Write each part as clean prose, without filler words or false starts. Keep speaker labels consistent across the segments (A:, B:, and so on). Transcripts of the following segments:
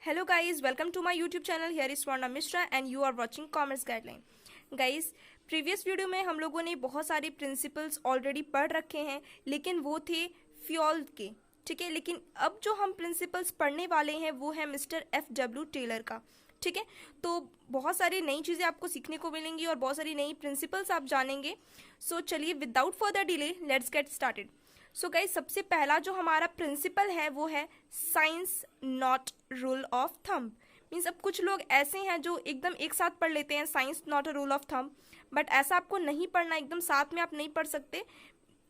A: Hello guys, welcome to my YouTube channel. Here is Swarna Mishra and you are watching Commerce Guideline. Guys, previous video में हम लोगों ने बहुत सारे principles already पढ़ रखे हैं, लेकिन वो थे फ्यूल के, ठीक है। लेकिन अब जो हम प्रिंसिपल्स पढ़ने वाले हैं वो है मिस्टर F.W. टेलर का, ठीक है। तो बहुत सारी नई चीज़ें आपको सीखने को मिलेंगी और बहुत सारी नई प्रिंसिपल्स आप जानेंगे। सो चलिए without further delay let's get started. So guys, सबसे पहला जो हमारा प्रिंसिपल है वो है science not rule of thumb. Means अब कुछ लोग ऐसे हैं जो एकदम एक साथ पढ़ लेते हैं science not a rule of thumb, but ऐसा आपको नहीं पढ़ना, एकदम साथ में आप नहीं पढ़ सकते।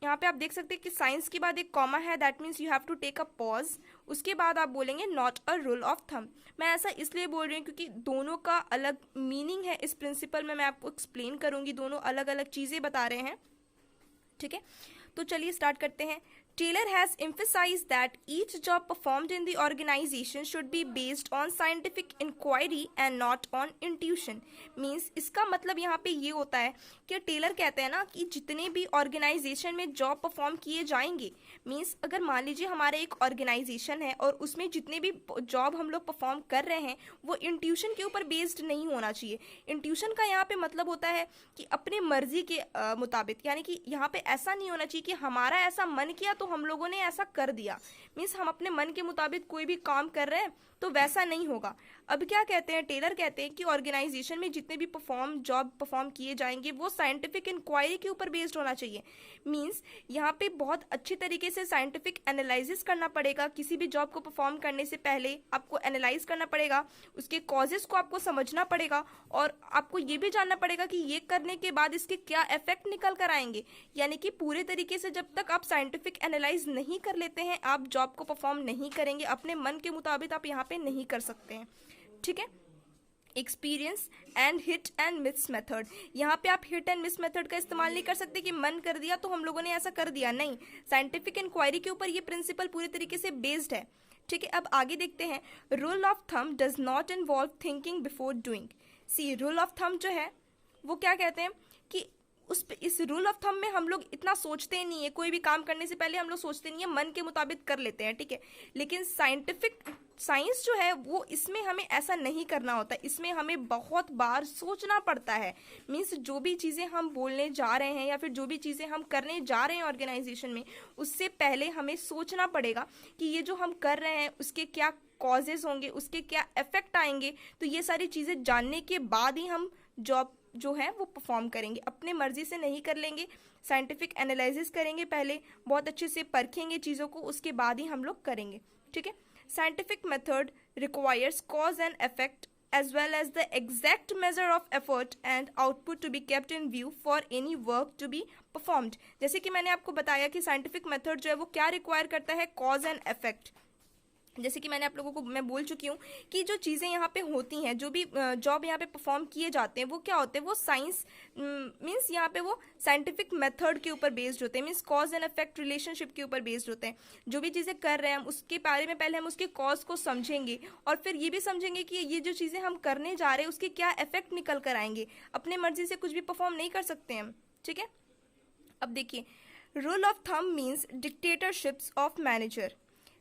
A: यहाँ पे आप देख सकते हैं कि साइंस के बाद एक कॉमा है, that means you have to take a pause, उसके बाद आप बोलेंगे not a rule of thumb. मैं ऐसा इसलिए बोल रही हूँ क्योंकि दोनों का अलग मीनिंग है। इस प्रिंसिपल में मैं आपको एक्सप्लेन करूँगी, दोनों अलग अलग चीज़ें बता रहे हैं, ठीक है। तो चलिए स्टार्ट करते हैं। Taylor has emphasized that each job performed in the organization should be based on scientific inquiry and not on intuition. Means इसका मतलब यहाँ पे ये होता है कि टेलर कहते हैं ना कि जितने भी ऑर्गेनाइजेशन में जॉब परफॉर्म किए जाएंगे, मीन्स अगर मान लीजिए हमारे एक ऑर्गेनाइजेशन है और उसमें जितने भी जॉब हम लोग परफॉर्म कर रहे हैं वो इंट्यूशन के ऊपर बेस्ड नहीं होना चाहिए। इंट्यूशन का यहाँ पे मतलब होता है कि अपने मर्जी के मुताबिक, यानी कि यहाँ पे ऐसा नहीं होना चाहिए कि हमारा ऐसा मन किया तो हम लोगों ने ऐसा कर दिया। मीन्स हम अपने मन के मुताबिक कोई भी काम कर रहे हैं तो वैसा नहीं होगा। अब क्या कहते हैं, टेलर कहते हैं कि ऑर्गेनाइजेशन में जितने भी जॉब परफॉर्म किए जाएंगे वो साइंटिफिक इंक्वायरी के ऊपर बेस्ड होना चाहिए। मीन्स यहाँ पे बहुत अच्छी तरीके से साइंटिफिक एनालिसिस करना पड़ेगा। किसी भी जॉब को परफॉर्म करने से पहले आपको एनालाइज करना पड़ेगा, उसके कॉजेस को आपको समझना पड़ेगा और आपको ये भी जानना पड़ेगा कि ये करने के बाद इसके क्या इफेक्ट निकल कर आएंगे। यानी कि पूरे तरीके से जब तक आप साइंटिफिक एनालाइज नहीं कर लेते हैं आप जॉब को परफॉर्म नहीं करेंगे, अपने मन के मुताबिक आप यहाँ पे नहीं कर सकते हैं, ठीक है। Experience and hit and miss method, यहाँ पे आप हिट एंड मिस मेथड का इस्तेमाल नहीं कर सकते कि मन कर दिया तो हम लोगों ने ऐसा कर दिया, नहीं। साइंटिफिक इंक्वायरी के ऊपर ये प्रिंसिपल पूरी तरीके से बेस्ड है, ठीक है। अब आगे देखते हैं। Rule of thumb does not involve thinking before doing. See rule of thumb जो है वो क्या कहते हैं कि इस रूल ऑफ थंब में हम लोग इतना सोचते नहीं है, कोई भी काम करने से पहले हम लोग सोचते नहीं है, मन के मुताबिक कर लेते हैं, ठीक है। लेकिन साइंस जो है वो इसमें हमें ऐसा नहीं करना होता, इसमें हमें बहुत बार सोचना पड़ता है। मीन्स जो भी चीज़ें हम बोलने जा रहे हैं या फिर जो भी चीज़ें हम करने जा रहे हैं ऑर्गेनाइजेशन में, उससे पहले हमें सोचना पड़ेगा कि ये जो हम कर रहे हैं उसके क्या कॉजेज होंगे, उसके क्या इफेक्ट आएंगे। तो ये सारी चीज़ें जानने के बाद ही हम जॉब जो है वो परफॉर्म करेंगे, अपने मर्जी से नहीं कर लेंगे। साइंटिफिक एनालिसिस करेंगे, पहले बहुत अच्छे से परखेंगे चीज़ों को, उसके बाद ही हम लोग करेंगे, ठीक है। Scientific method requires cause and effect as well as the exact measure of effort and output to be kept in view for any work to be performed। जैसे कि मैंने आपको बताया कि साइंटिफिक मेथड जो है वो क्या रिक्वायर करता है, कॉज एंड इफेक्ट। जैसे कि मैंने आप लोगों को मैं बोल चुकी हूँ कि जो चीज़ें यहाँ पे होती हैं, जो भी जॉब यहाँ पे परफॉर्म किए जाते हैं वो क्या होते हैं, वो साइंस मीन्स यहाँ पे वो साइंटिफिक मेथड के ऊपर बेस्ड होते हैं। Means cause and effect relationship के ऊपर बेस्ड होते हैं। जो भी चीज़ें कर रहे हैं हम उसके बारे में पहले हम उसके कॉज को समझेंगे और फिर ये भी समझेंगे कि ये जो चीज़ें हम करने जा रहे हैं उसके क्या इफेक्ट निकल कर आएंगे। अपने मर्जी से कुछ भी परफॉर्म नहीं कर सकते हम, ठीक है। अब देखिए, rule of thumb means dictatorships of manager.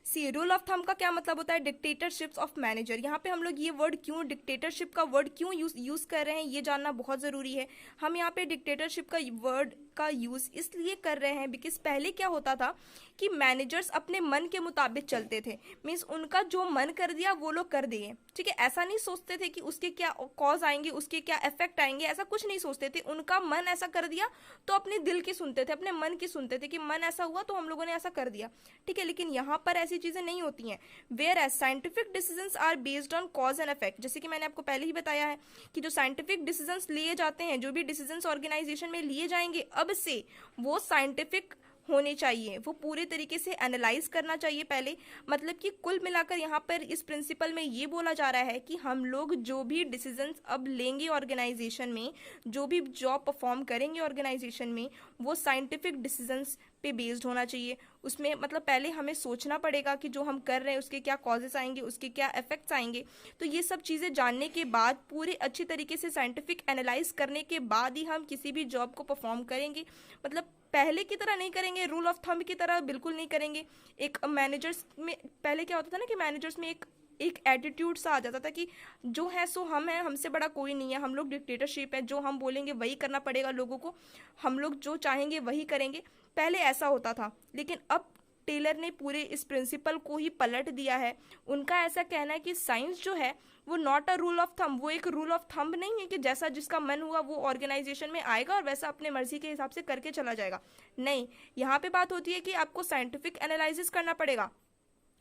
A: See rule of thumb का क्या मतलब होता है, डिक्टेटरशिप्स ऑफ मैनेजर। यहाँ पे हम लोग ये वर्ड क्यों, डिक्टेटरशिप का वर्ड क्यों यूज़ कर रहे हैं ये जानना बहुत ज़रूरी है। हम यहाँ पे डिक्टेटरशिप का वर्ड का यूज़ इसलिए कर रहे हैं बिकॉज पहले क्या होता था कि मैनेजर्स अपने मन के मुताबिक चलते थे। मीन्स उनका जो मन कर दिया वो लोग कर दिए, ठीक है। ऐसा नहीं सोचते थे कि उसके क्या कॉज आएंगे, उसके क्या इफेक्ट आएंगे, ऐसा कुछ नहीं सोचते थे। उनका मन ऐसा कर दिया तो अपने दिल की सुनते थे, अपने मन की सुनते थे कि मन ऐसा हुआ तो हम लोगों ने ऐसा कर दिया, ठीक है। लेकिन यहाँ पर ऐसी चीज़ें नहीं होती हैं। Whereas scientific decisions are based on cause and effect. जैसे कि मैंने आपको पहले ही बताया है कि जो साइंटिफिक डिसीजंस लिए जाते हैं, जो भी डिसीजंस ऑर्गेनाइजेशन में लिए जाएंगे अब से, वो साइंटिफिक होने चाहिए, वो पूरे तरीके से एनालाइज करना चाहिए पहले। मतलब कि कुल मिलाकर यहाँ पर इस प्रिंसिपल में ये बोला जा रहा है कि हम लोग जो भी डिसीजंस अब लेंगे ऑर्गेनाइजेशन में, जो भी जॉब परफॉर्म करेंगे ऑर्गेनाइजेशन में, वो साइंटिफिक डिसीजंस पे बेस्ड होना चाहिए। उसमें मतलब पहले हमें सोचना पड़ेगा कि जो हम कर रहे हैं उसके क्या कॉजेस आएंगे, उसके क्या इफेक्ट्स आएंगे। तो ये सब चीज़ें जानने के बाद, पूरे अच्छी तरीके से साइंटिफिक एनालाइज करने के बाद ही हम किसी भी जॉब को परफॉर्म करेंगे। मतलब पहले की तरह नहीं करेंगे, रूल ऑफ थंब की तरह बिल्कुल नहीं करेंगे। एक मैनेजर्स में पहले क्या होता था ना कि मैनेजर्स में एक एक एटीट्यूड सा आ जाता था कि जो है सो हम हैं, हमसे बड़ा कोई नहीं है, हम लोग डिक्टेटरशिप है, जो हम बोलेंगे वही करना पड़ेगा लोगों को, हम लोग जो चाहेंगे वही करेंगे। पहले ऐसा होता था, लेकिन अब टेलर ने पूरे इस प्रिंसिपल को ही पलट दिया है। उनका ऐसा कहना है कि साइंस जो है वो not a rule of thumb, वो एक रूल ऑफ थंब नहीं है कि जैसा जिसका मन हुआ वो ऑर्गेनाइजेशन में आएगा और वैसा अपने मर्जी के हिसाब से करके चला जाएगा। नहीं, यहाँ पे बात होती है कि आपको साइंटिफिक एनालिसिस करना पड़ेगा,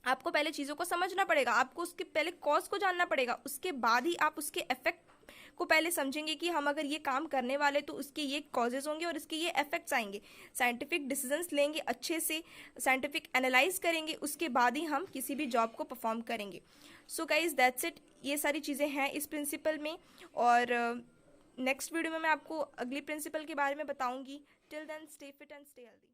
A: आपको पहले चीज़ों को समझना पड़ेगा, आपको उसके पहले कॉज को जानना पड़ेगा, उसके बाद ही आप उसके इफेक्ट को पहले समझेंगे कि हम अगर ये काम करने वाले तो उसके ये कॉजेज होंगे और इसके ये इफेक्ट्स आएंगे। साइंटिफिक डिसीजंस लेंगे, अच्छे से साइंटिफिक एनालाइज करेंगे, उसके बाद ही हम किसी भी जॉब को परफॉर्म करेंगे। सो गाइज दैट्स इट, ये सारी चीज़ें हैं इस प्रिंसिपल में, और नेक्स्ट वीडियो में मैं आपको अगली प्रिंसिपल के बारे में बताऊंगी। Till then stay fit and stay healthy.